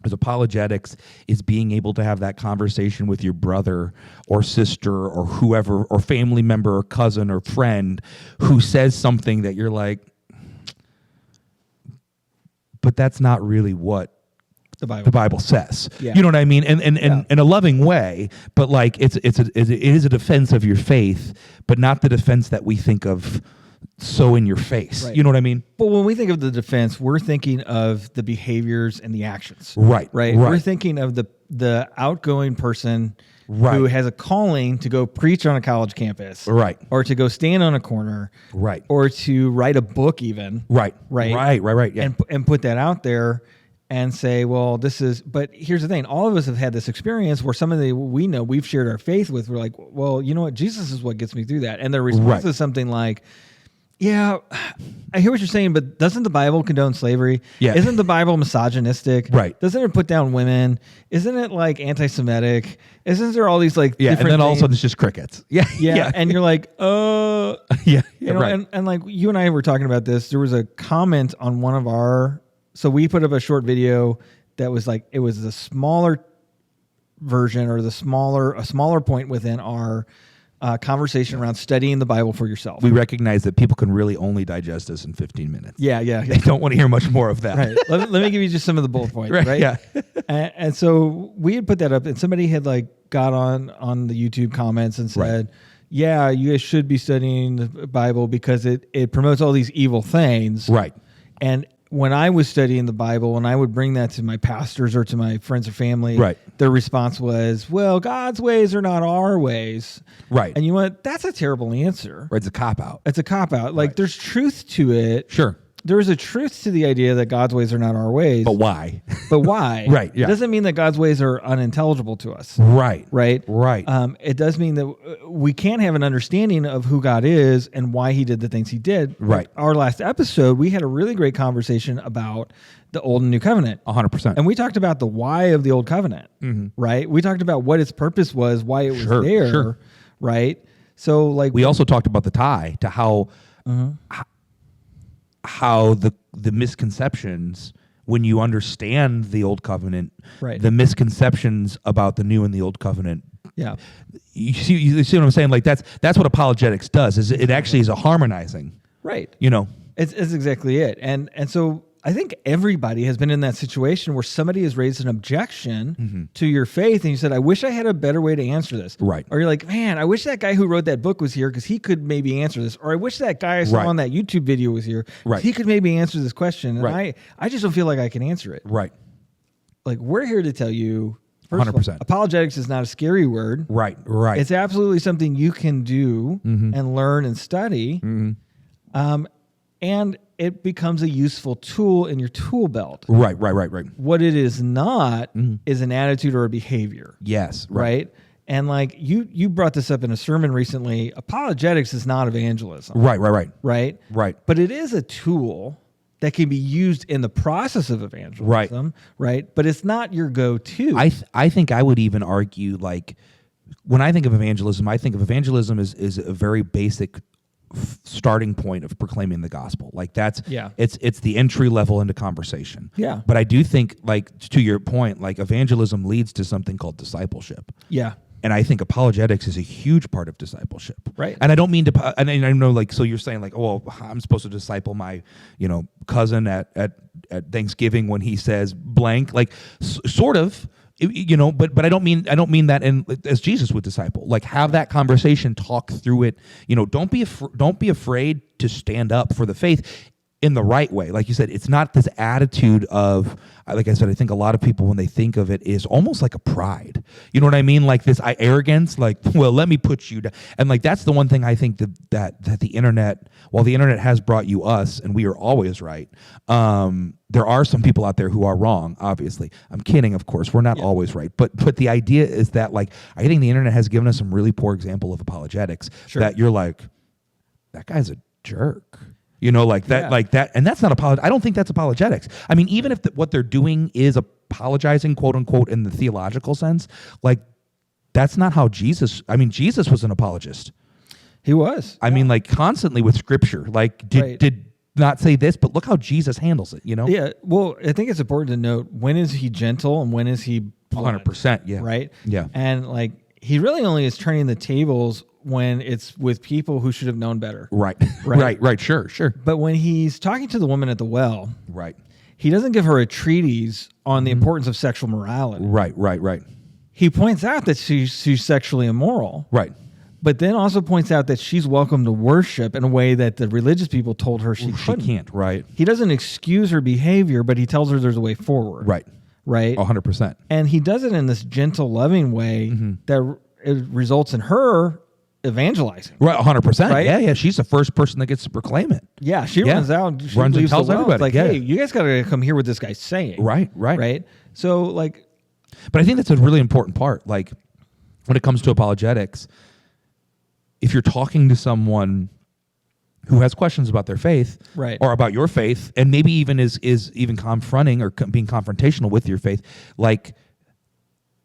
Because apologetics is being able to have that conversation with your brother or sister or whoever, or family member or cousin or friend who says something that you're like, but that's not really what the Bible says. Yeah. You know what I mean? And in a loving way, but like it is a defense of your faith, but not the defense that we think of so in your face. Right. You know what I mean? But when we think of the defense, we're thinking of the behaviors and the actions. Right. We're thinking of the outgoing person who has a calling to go preach on a college campus. Right. Or to go stand on a corner. Right. Or to write a book even. Right. Right. Yeah. And put that out there and say, well, but here's the thing. All of us have had this experience where somebody we know we've shared our faith with, we're like, well, you know what? Jesus is what gets me through that. And their response is something like, yeah, I hear what you're saying, but doesn't the Bible condone slavery? Yeah. Isn't the Bible misogynistic? Right. Doesn't it put down women? Isn't it like anti-Semitic? Isn't there all these like different and then all of a sudden it's just crickets. Yeah. And you're like, you know, right. and like you and I were talking about this. There was a comment on one of our, so we put up a short video that was like, it was the smaller version or a smaller point within our conversation around studying the Bible for yourself. We recognize that people can really only digest this in 15 minutes. Yeah. They don't want to hear much more of that. Right. Let me give you just some of the bullet points. Right. Yeah. and so we had put that up, and somebody had like got on the YouTube comments and said, yeah, you guys should be studying the Bible because it promotes all these evil things. Right. And when I was studying the Bible and I would bring that to my pastors or to my friends or family, their response was, well, God's ways are not our ways. Right. And you know what? That's a terrible answer. Right. It's a cop-out. It's a cop-out. Like, there's truth to it. Sure. There's a truth to the idea that God's ways are not our ways. But why? Right. Yeah. It doesn't mean that God's ways are unintelligible to us. Right. Right. It does mean that we can't have an understanding of who God is and why he did the things he did. Right. Like our last episode, we had a really great conversation about the Old and New Covenant. 100%. And we talked about the why of the Old Covenant. Mm-hmm. Right. We talked about what its purpose was, why it was there. Sure. Right. So like we also talked about the tie to how the misconceptions when you understand the Old Covenant, the misconceptions about the New and the Old Covenant. Yeah, you see what I'm saying? Like that's what apologetics does. Is it actually is a harmonizing, right? You know, it's exactly it. And so I think everybody has been in that situation where somebody has raised an objection to your faith, and you said, "I wish I had a better way to answer this." Right? Or you're like, "Man, I wish that guy who wrote that book was here because he could maybe answer this." Or I wish that guy I saw on that YouTube video was here. Right? He could maybe answer this question, and I just don't feel like I can answer it. Right? Like we're here to tell you. 100%. Apologetics is not a scary word. Right. It's absolutely something you can do and learn and study. And it becomes a useful tool in your tool belt. Right. What it is not is an attitude or a behavior. Yes. Right. And like you brought this up in a sermon recently, apologetics is not evangelism. Right. But it is a tool that can be used in the process of evangelism, right? But it's not your go-to. I think I would even argue, like, when I think of evangelism is a very basic starting point of proclaiming the gospel. Like it's the entry level into conversation. Yeah. But I do think, like, to your point, like evangelism leads to something called discipleship. Yeah. And I think apologetics is a huge part of discipleship. Right. And I don't mean to, and I know, like, so you're saying like, oh, I'm supposed to disciple my, cousin at Thanksgiving when he says blank, like sort of, but I don't mean that as Jesus would disciple. Like, have that conversation, talk through it. Don't be afraid to stand up for the faith in the right way. Like you said, it's not this attitude of, like I said, I think a lot of people, when they think of it, is almost like a pride. You know what I mean? Like this arrogance, like, well, let me put you down. And like, that's the one thing I think that the internet, while the internet has brought you us, and we are always right, there are some people out there who are wrong, obviously. I'm kidding, of course. We're not always right. But the idea is that, like, I think the internet has given us some really poor example of apologetics that you're like, that guy's a jerk. Like that, and that's not I don't think that's apologetics. I mean, even if what they're doing is apologizing, quote unquote, in the theological sense, like that's not how Jesus. I mean, Jesus was an apologist. He was. I mean, like constantly with Scripture. Like, did not say this, but look how Jesus handles it, you know? Yeah. Well, I think it's important to note, when is he gentle and when is he blunt, 100%. Yeah. right? Yeah. And like, he really only is turning the tables when it's with people who should have known better. Right. Right. Right. Sure. But when he's talking to the woman at the well, Right. he doesn't give her a treatise on the importance of sexual morality. Right. He points out that she's sexually immoral. Right. But then also points out that she's welcome to worship in a way that the religious people told her she couldn't. can't. Right. He doesn't excuse her behavior, but he tells her there's a way forward. Right. Right. 100%. And he does it in this gentle, loving way that it results in her evangelizing. Right. 100%. Right? Yeah. She's the first person that gets to proclaim it. Yeah. She runs out. She Runs and leaves tells the well. everybody. Like, Yeah. hey, you guys got to come hear what this guy's saying. Right. So, like, But I think that's a really important part. Like, when it comes to apologetics, if you're talking to someone who has questions about their faith, Right. or about your faith, and maybe even is even confronting or being confrontational with your faith, like,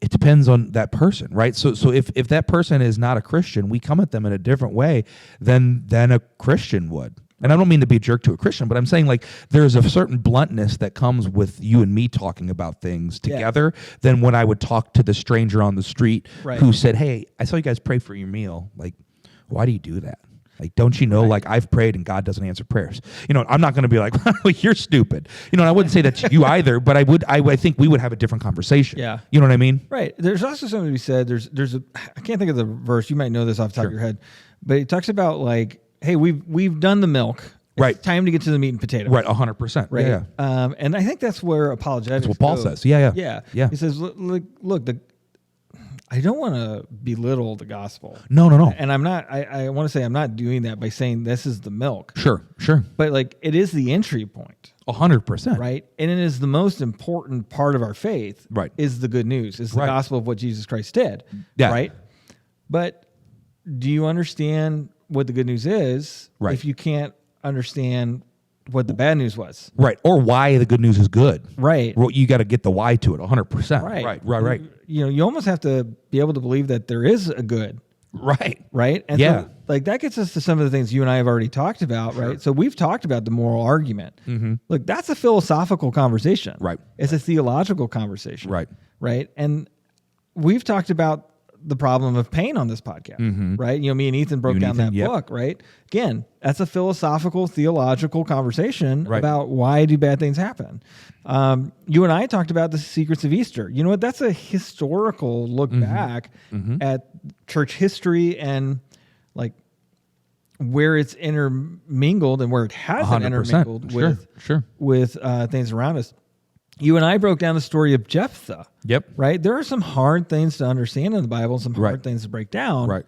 it depends on that person, right? So if that person is not a Christian, we come at them in a different way than a Christian would. And I don't mean to be a jerk to a Christian, but I'm saying, like, there's a certain bluntness that comes with you and me talking about things together than when I would talk to the stranger on the street who said, hey, I saw you guys pray for your meal. Like, why do you do that? Like, don't you know, like, I've prayed and God doesn't answer prayers. You know, I'm not going to be like, well, you're stupid. You know, and I wouldn't say that to you either, but I think we would have a different conversation. Yeah. You know what I mean? Right. There's also something to be said. I can't think of the verse. You might know this off the top of your head, but it talks about, like, hey, we've done the milk. It's time to get to the meat and potatoes. Right. 100%. Right. Yeah. And I think that's where apologetics. That's what Paul says. Yeah. He says, look, I don't want to belittle the gospel. No. And I'm not. I want to say I'm not doing that by saying this is the milk. Sure. But, like, it is the entry point. 100%. Right. And it is the most important part of our faith. Right. Is the good news. Is the gospel of what Jesus Christ did. Yeah. Right. But do you understand what the good news is if you can't understand what the bad news was? Right. Or why the good news is good. Right. Well, you got to get the why to it 100%. Right. You know, you almost have to be able to believe that there is a good. Right. And so, like, that gets us to some of the things you and I have already talked about. Sure. Right. So we've talked about the moral argument. Look, that's a philosophical conversation. Right. It's a theological conversation. Right. And we've talked about the problem of pain on this podcast, right? You know, me and Ethan broke down that book, right? Again, that's a philosophical, theological conversation about why do bad things happen. You and I talked about the secrets of Easter. You know what? That's a historical look back at church history and, like, where it's intermingled and where it hasn't intermingled with things around us. You and I broke down the story of Jephthah. Yep. Right? There are some hard things to understand in the Bible, some hard things to break down. Right.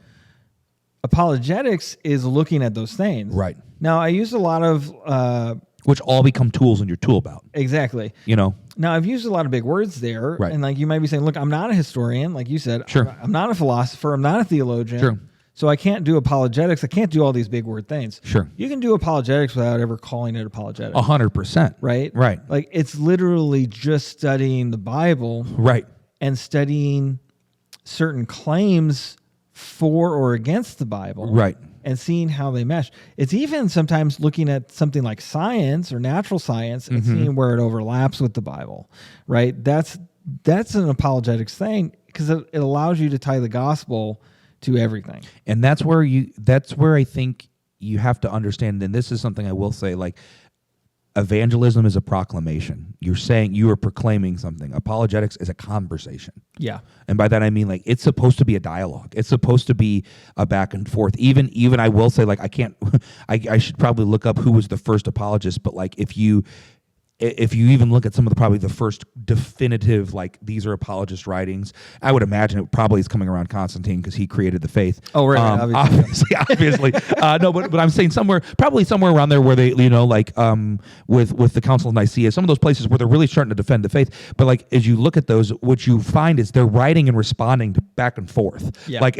Apologetics is looking at those things. Right. Now, I use a lot of... which all become tools in your tool belt. Exactly. You know? Now, I've used a lot of big words there. Right. And, like, you might be saying, look, I'm not a historian. Like you said, sure. I'm not a philosopher. I'm not a theologian. Sure. So I can't do apologetics. I can't do all these big word things. Sure. You can do apologetics without ever calling it apologetics. 100%. Right? Right. Like, it's literally just studying the Bible. Right. And studying certain claims for or against the Bible. Right. And seeing how they mesh. It's even sometimes looking at something like science or natural science and seeing where it overlaps with the Bible. Right? That's an apologetics thing, because it allows you to tie the gospel to everything. And that's where I think you have to understand, and this is something I will say, like, evangelism is a proclamation. You are proclaiming something. Apologetics is a conversation. Yeah. And by that I mean, like, it's supposed to be a dialogue. It's supposed to be a back and forth. Even I will say, like, I should probably look up who was the first apologist, but, like, if you even look at some of probably the first definitive, like, these are apologist writings, I would imagine it probably is coming around Constantine, because he created the faith. Oh, right. Obviously. No, but I'm saying probably somewhere around there where they, you know, like, with the Council of Nicaea, some of those places where they're really starting to defend the faith. But, like, as you look at those, what you find is they're writing and responding to back and forth. Yeah. Like,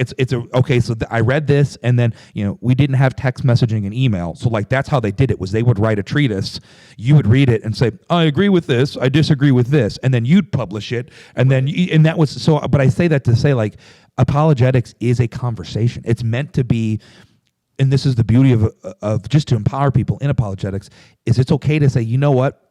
I read this, and then, you know, we didn't have text messaging and email. So, like, that's how they did it, was they would write a treatise, you would read it and say, I agree with this, I disagree with this, and then you'd publish it, and then and that was so. But I say that to say, like, apologetics is a conversation. It's meant to be and this is the beauty of just to empower people in apologetics, is it's okay to say, you know what,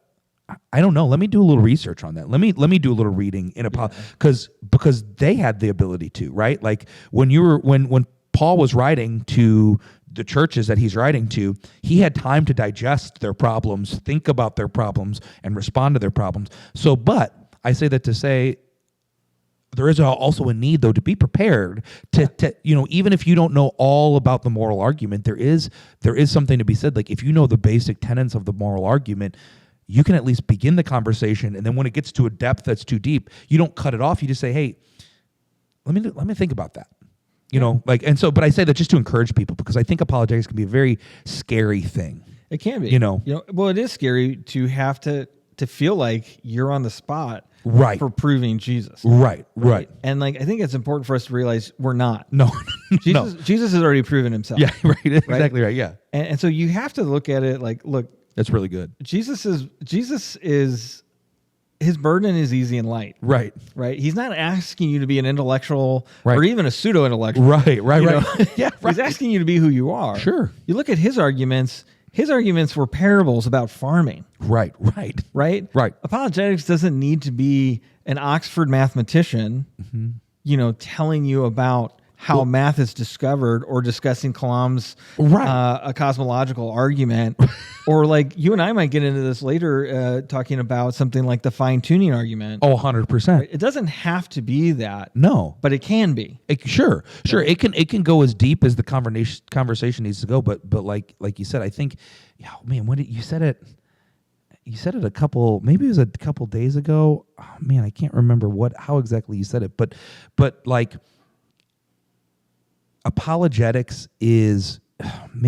I don't know. Let me do a little research on that. Let me do a little reading in because they had the ability to, right? Like when Paul was writing to the churches that he's writing to, he had time to digest their problems, think about their problems, and respond to their problems. So, but I say that to say there is also a need, though, to be prepared to even if you don't know all about the moral argument, there is something to be said. Like if you know the basic tenets of the moral argument, you can at least begin the conversation, and then when it gets to a depth that's too deep, you don't cut it off. You just say, "Hey, let me think about that." But I say that just to encourage people because I think apologetics can be a very scary thing. It can be. Well, it is scary to have to feel like you're on the spot, right, for proving Jesus. Right. And I think it's important for us to realize we're not. No. Jesus has already proven himself. Yeah, right. Exactly right. Yeah. And so you have to look at it like, look, that's really good. Jesus is his burden is easy and light. Right. He's not asking you to be an intellectual or right. even a pseudo-intellectual. Right. Yeah, right. He's asking you to be who you are. Sure. You look at his arguments. His arguments were parables about farming. Right. Apologetics doesn't need to be an Oxford mathematician, telling you about how math is discovered or discussing Kalam's a cosmological argument. Or you and I might get into this later talking about something like the fine-tuning argument. Oh, 100%. It doesn't have to be that. No. But it can be. Sure. It can go as deep as the conversation needs to go. But like you said, I think, when did you said it? You said it maybe it was a couple days ago. Oh, man, I can't remember how exactly you said it. But apologetics is, I'm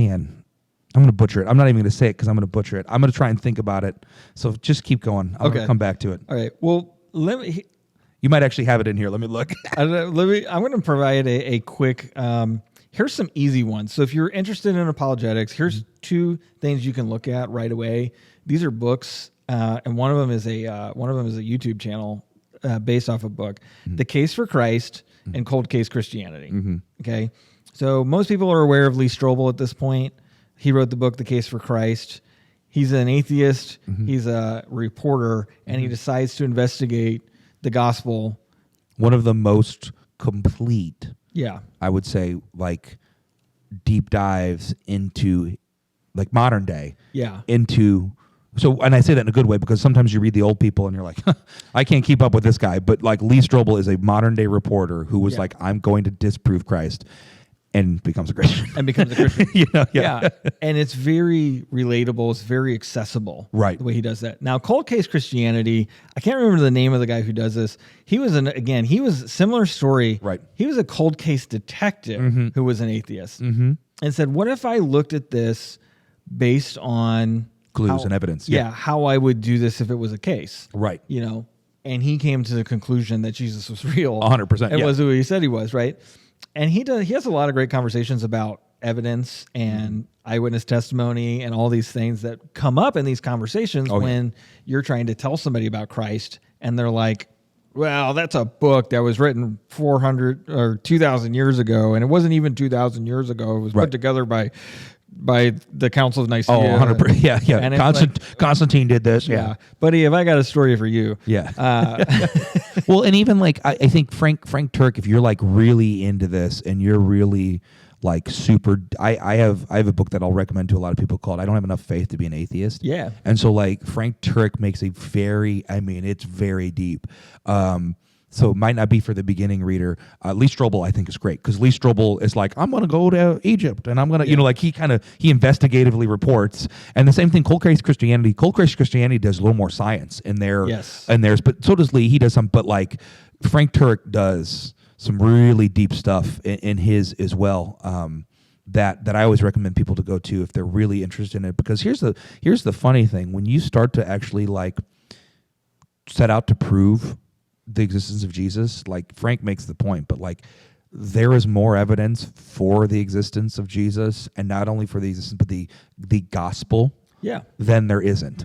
going to butcher it. I'm not even going to say it because I'm going to butcher it. I'm going to try and think about it. So just keep going. I'm going to come back to it. All right. Well, you might actually have it in here. Let me look. I'm going to provide a quick. Here's some easy ones. So if you're interested in apologetics, here's two things you can look at right away. These are books, and one of them is a YouTube channel based off a book, The Case for Christ and Cold Case Christianity. Okay, so most people are aware of Lee Strobel at this point. He wrote the book The Case for Christ. He's an atheist. He's a reporter, and he decides to investigate the gospel. One of the most complete, I would say, deep dives into modern day. Into. So, and I say that in a good way because sometimes you read the old people and you're like, I can't keep up with this guy. But Lee Strobel is a modern day reporter who was I'm going to disprove Christ, and becomes a Christian. And it's very relatable. It's very accessible. Right. The way he does that. Now, Cold Case Christianity, I can't remember the name of the guy who does this. He was a similar story. Right. He was a cold case detective who was an atheist and said, what if I looked at this based on clues and evidence. How I would do this if it was a case. Right. And he came to the conclusion that Jesus was real. 100%. And was who he said he was, right? And he has a lot of great conversations about evidence and eyewitness testimony and all these things that come up in these conversations when you're trying to tell somebody about Christ and they're like, well, that's a book that was written 400 or 2,000 years ago, and it wasn't even 2,000 years ago. It was put together by the Council of Nicaea. Oh, 100%. Yeah. And Constantine did this. Yeah. Buddy, have I got a story for you? Yeah. Well, and even I think Frank Turk, if you're really into this and you're really super, I have a book that I'll recommend to a lot of people called I Don't Have Enough Faith to Be an Atheist. Yeah. And so Frank Turk makes it's very deep. So it might not be for the beginning reader. Lee Strobel, I think, is great because Lee Strobel is I'm going to go to Egypt and I'm going to, he investigatively reports. And the same thing, Cold Case Christianity. Cold Case Christianity does a little more science in there. Yes. And theirs, but so does Lee. He does some, but Frank Turk does some really deep stuff in his as well. That I always recommend people to go to if they're really interested in it. Because here's the funny thing: when you start to actually set out to prove the existence of Jesus, Frank makes the point, but there is more evidence for the existence of Jesus, and not only for the existence, but the gospel. Yeah. Than there isn't.